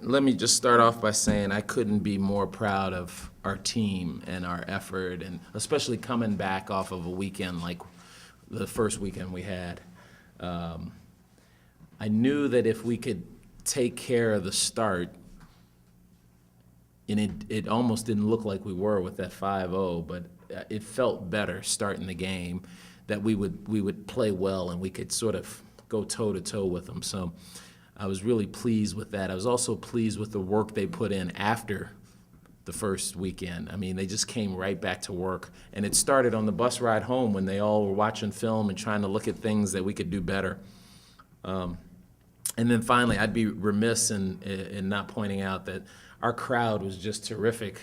let me just start off by saying I couldn't be more proud of our team and our effort, and especially coming back off of a weekend like the first weekend we had. I knew that if we could take care of the start, and it almost didn't look like we were with that 5-0, but it felt better starting the game, that we would play well and we could sort of go toe-to-toe with them. So I was really pleased with that. I was also pleased with the work they put in after the first weekend. I mean, they just came right back to work. And it started on the bus ride home when they all were watching film and trying to look at things that we could do better. And then finally, I'd be remiss in not pointing out that our crowd was just terrific.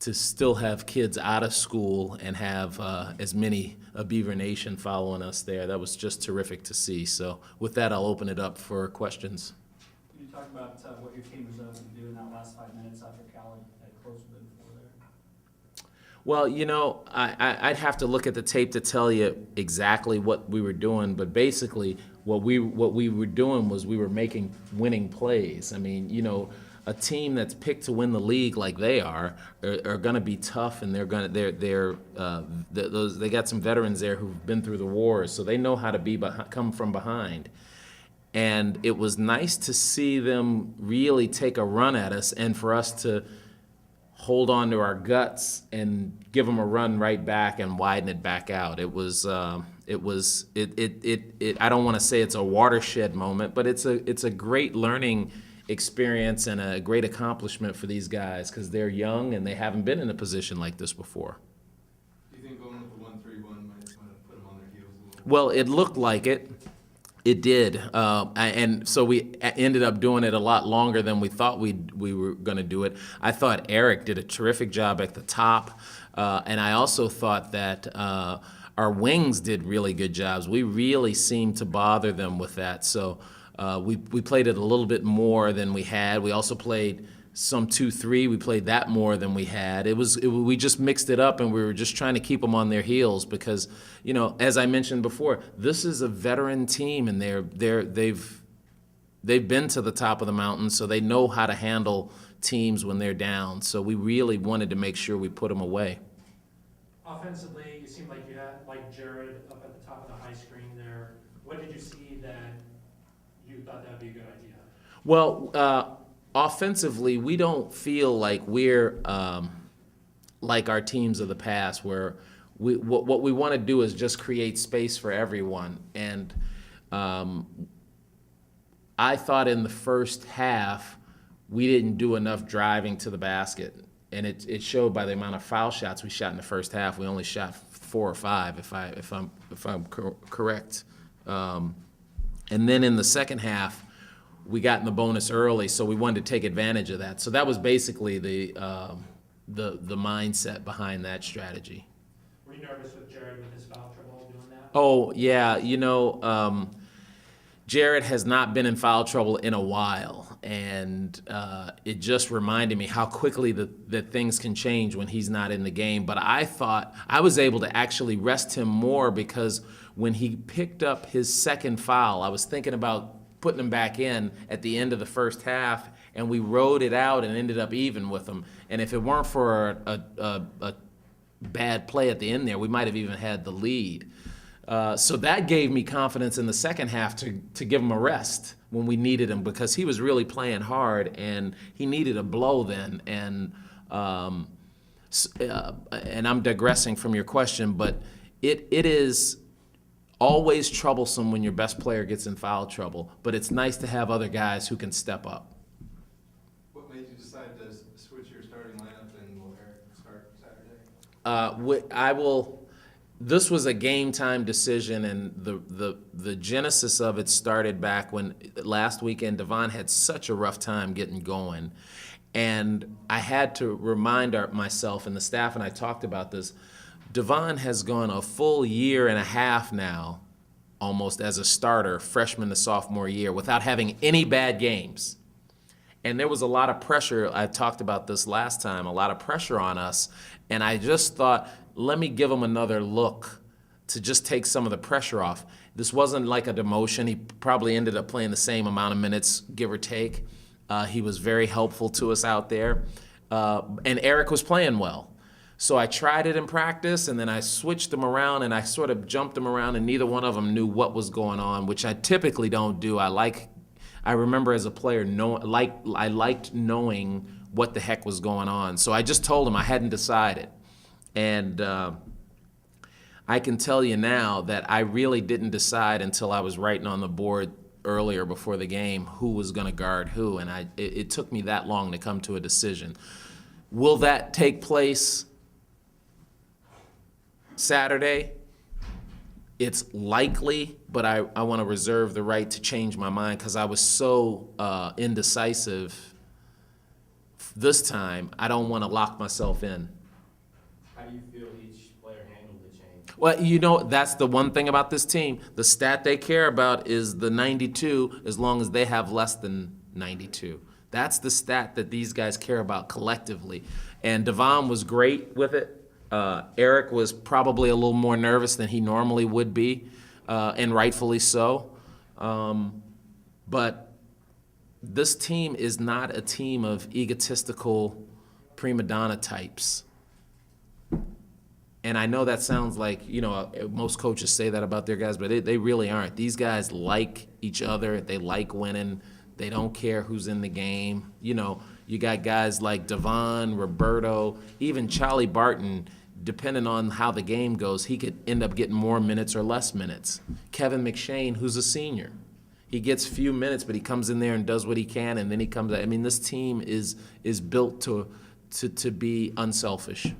To still have kids out of school and have as many of Beaver Nation following us there, that was just terrific to see. So with that, I'll open it up for questions. Can you talk about what your team was able to do in that last 5 minutes after Cal had closed within 4 there? Well, you know, I'd have to look at the tape to tell you exactly what we were doing, but basically what we were doing was we were making winning plays. I mean, you know, a team that's picked to win the league like they are going to be tough, and they got some veterans there who've been through the wars, so they know how to come from behind. And it was nice to see them really take a run at us, and for us to hold on to our guts and give them a run right back and widen it back out. I don't want to say it's a watershed moment, but it's a great learning experience and a great accomplishment for these guys because they're young and they haven't been in a position like this before. Do you think going with the 1-3-1 might have put them on their heels a little bit? Well, it looked like it. It did, and so we ended up doing it a lot longer than we thought we were going to do it. I thought Eric did a terrific job at the top, and I also thought that our wings did really good jobs. We really seemed to bother them with that, so we played it a little bit more than we had. We also played some 2-3. We played that more than we had. We just mixed it up, and we were just trying to keep them on their heels because, you know, as I mentioned before, this is a veteran team, and they've been to the top of the mountain, so they know how to handle teams when they're down. So we really wanted to make sure we put them away. Offensively, you seemed like you had Jared up at the top of the high screen there. What did you see that you thought that would be a good idea? Well, offensively, we don't feel like we're like our teams of the past, where what we want to do is just create space for everyone. And I thought in the first half we didn't do enough driving to the basket, and it showed by the amount of foul shots we shot in the first half. We only shot 4 or 5, if I'm correct. And then in the second half, we got in the bonus early, so we wanted to take advantage of that. So that was basically the mindset behind that strategy. Were you nervous with Jared with his foul trouble doing that? Oh, yeah. You know, Jared has not been in foul trouble in a while, and it just reminded me how quickly that things can change when he's not in the game. But I thought I was able to actually rest him more because when he picked up his second foul, I was thinking about putting him back in at the end of the first half, and we rode it out and ended up even with him. And if it weren't for a bad play at the end there, we might have even had the lead. So that gave me confidence in the second half to give him a rest when we needed him, because he was really playing hard and he needed a blow then. And I'm digressing from your question, but it is always troublesome when your best player gets in foul trouble, but it's nice to have other guys who can step up. What made you decide to switch your starting lineup and will Eric start Saturday? This was a game time decision, and the genesis of it started back when last weekend Devon had such a rough time getting going, and I had to remind myself, and the staff and I talked about this. Devon has gone a full year and a half now, almost as a starter, freshman to sophomore year, without having any bad games. And there was a lot of pressure. I talked about this last time, a lot of pressure on us. And I just thought, let me give him another look to just take some of the pressure off. This wasn't like a demotion. He probably ended up playing the same amount of minutes, give or take. He was very helpful to us out there. And Eric was playing well. So I tried it in practice, and then I switched them around, and I sort of jumped them around, and neither one of them knew what was going on, which I typically don't do. I remember as a player, I liked knowing what the heck was going on. So I just told him I hadn't decided. And I can tell you now that I really didn't decide until I was writing on the board earlier before the game who was going to guard who, and it took me that long to come to a decision. Will that take place Saturday? It's likely, but I want to reserve the right to change my mind because I was so indecisive this time. I don't want to lock myself in. How do you feel each player handled the change? Well, that's the one thing about this team. The stat they care about is the 92 as long as they have less than 92. That's the stat that these guys care about collectively. And Devon was great with it. Eric was probably a little more nervous than he normally would be, and rightfully so. But this team is not a team of egotistical prima donna types. And I know that sounds like, most coaches say that about their guys, but they really aren't. These guys like each other. They like winning. They don't care who's in the game. You got guys like Devon, Roberto, even Charlie Barton. Depending on how the game goes, he could end up getting more minutes or less minutes. Kevin McShane, who's a senior, he gets few minutes, but he comes in there and does what he can, and then he comes out. I mean, this team is built to be unselfish. Did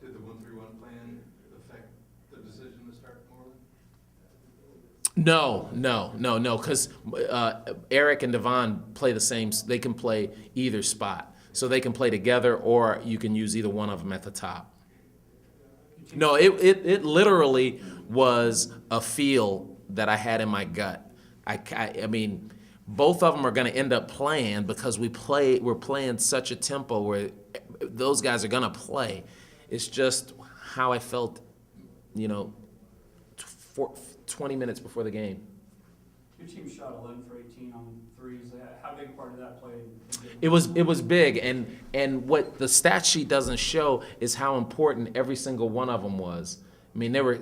the 1-3-1 plan affect the decision to start Moreland? No, because Eric and Devon play the same. They can play either spot, so they can play together, or you can use either one of them at the top. No, it literally was a feel that I had in my gut. I mean, both of them are going to end up playing because we're playing such a tempo where those guys are going to play. It's just how I felt, 20 minutes before the game. Your team shot 11 for 18 on threes. How big a part of that played? It was big, and what the stat sheet doesn't show is how important every single one of them was. I mean, there were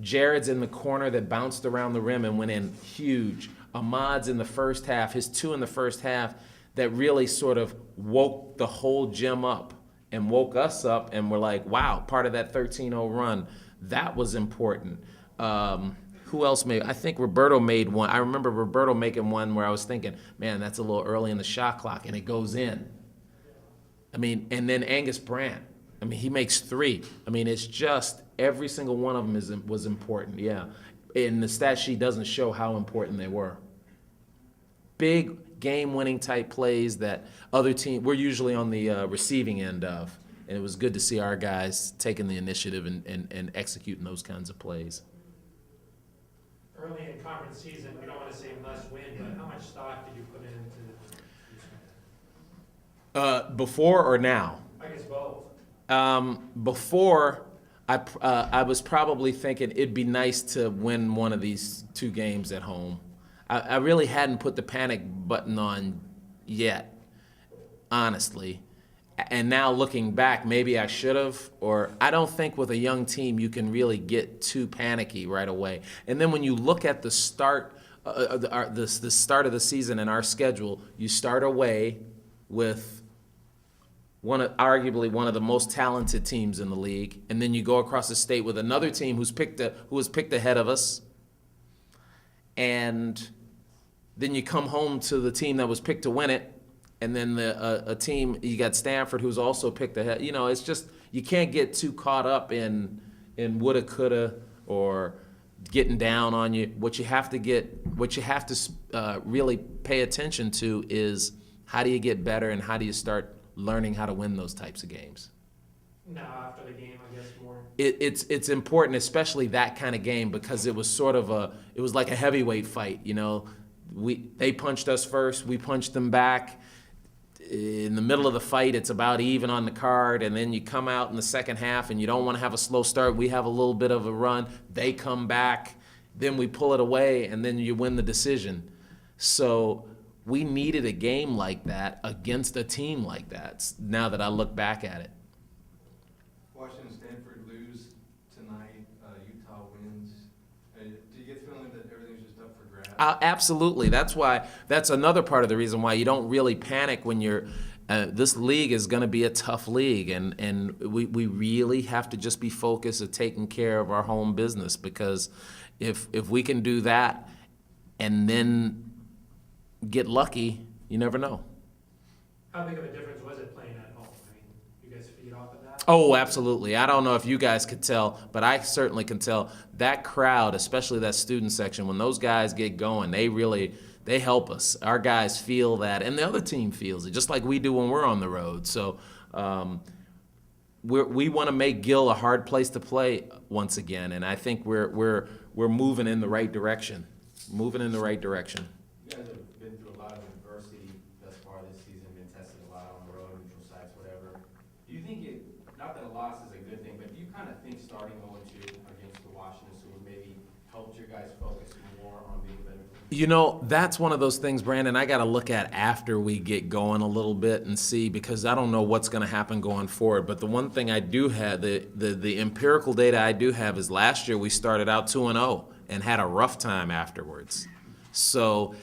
Jared's in the corner that bounced around the rim and went in huge. Ahmad's in the first half, his two in the first half that really sort of woke the whole gym up and woke us up, and we're like, wow, part of that 13-0 run. That was important. Who else made? I think Roberto made one. I remember Roberto making one where I was thinking, man, that's a little early in the shot clock, and it goes in. I mean, and then Angus Brandt. I mean, he makes three. I mean, it's just every single one of them was important, yeah. And the stat sheet doesn't show how important they were. Big game-winning type plays that other teams, we're usually on the receiving end of. And it was good to see our guys taking the initiative and executing those kinds of plays. Early in conference season, we don't want to say must win, but how much stock did you put into Before or now? I guess both. Before, I was probably thinking it'd be nice to win one of these two games at home. I really hadn't put the panic button on yet, honestly. And now looking back, maybe I should have, or I don't think with a young team you can really get too panicky right away. And then when you look at the start, the start of the season and our schedule, you start away with arguably one of the most talented teams in the league, and then you go across the state with another team who was picked ahead of us, and then you come home to the team that was picked to win it. And then a team, you got Stanford, who's also picked ahead. It's just, you can't get too caught up in woulda, coulda, or getting down on you. What you have to really pay attention to is how do you get better and how do you start learning how to win those types of games. Now after the game, I guess more. It's important, especially that kind of game, because it was sort of it was like a heavyweight fight. They punched us first, we punched them back. In the middle of the fight, it's about even on the card, and then you come out in the second half and you don't want to have a slow start. We have a little bit of a run. They come back, then we pull it away, and then you win the decision. So we needed a game like that against a team like that, now that I look back at it. Washington, Stanford lose tonight, Utah wins. Do you get the feeling that everything's just up for grabs? Absolutely. That's another part of the reason why you don't really panic when you're, this league is going to be a tough league, and we really have to just be focused at taking care of our home business, because if we can do that and then get lucky, you never know. How big of a difference was it playing at home? I mean, you guys feed off of that? Oh, absolutely. I don't know if you guys could tell, but I certainly can tell that crowd, especially that student section, when those guys get going, they help us. Our guys feel that, and the other team feels it, just like we do when we're on the road. So we want to make Gill a hard place to play once again, and I think we're moving in the right direction. Moving in the right direction. You guys have been through a lot of adversity thus far this season, been tested a lot on the road, neutral sites, whatever. Do you think not that a loss is a good thing, but do you kind of think starting 0-2 against the Washington would maybe helped your guys focus more on being better? You know, that's one of those things, Brandon, I got to look at after we get going a little bit and see, because I don't know what's going to happen going forward. But the one thing I do have, the empirical data I do have, is last year we started out 2-0 and had a rough time afterwards. So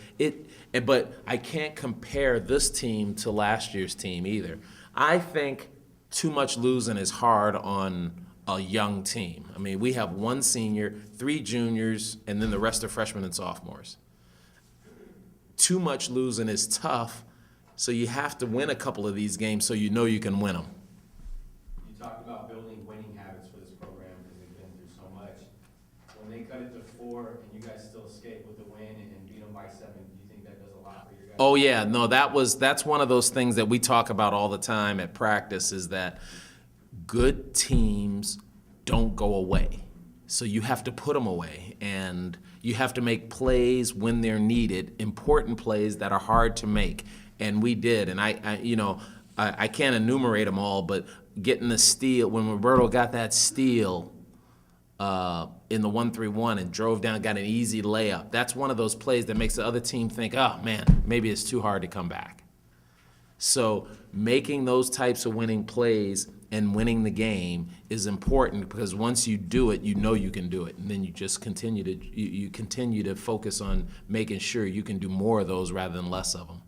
but I can't compare this team to last year's team either. I think too much losing is hard on a young team. I mean, we have 1 senior, 3 juniors, and then the rest are freshmen and sophomores. Too much losing is tough, so you have to win a couple of these games so you know you can win them. You talked about building winning habits for this program because they've been through so much. When they cut it to 4 and you guys still escape with the win and beat them by 7, do you think that does a lot for your guys? Oh yeah, no, that's one of those things that we talk about all the time at practice, is that good teams don't go away. So you have to put them away, and you have to make plays when they're needed, important plays that are hard to make. And we did, and I can't enumerate them all, but getting the steal, when Roberto got that steal in the 1-3-1 and drove down, got an easy layup, that's one of those plays that makes the other team think, oh man, maybe it's too hard to come back. So making those types of winning plays and winning the game is important, because once you do it, you know you can do it, and then you just continue to focus on making sure you can do more of those rather than less of them.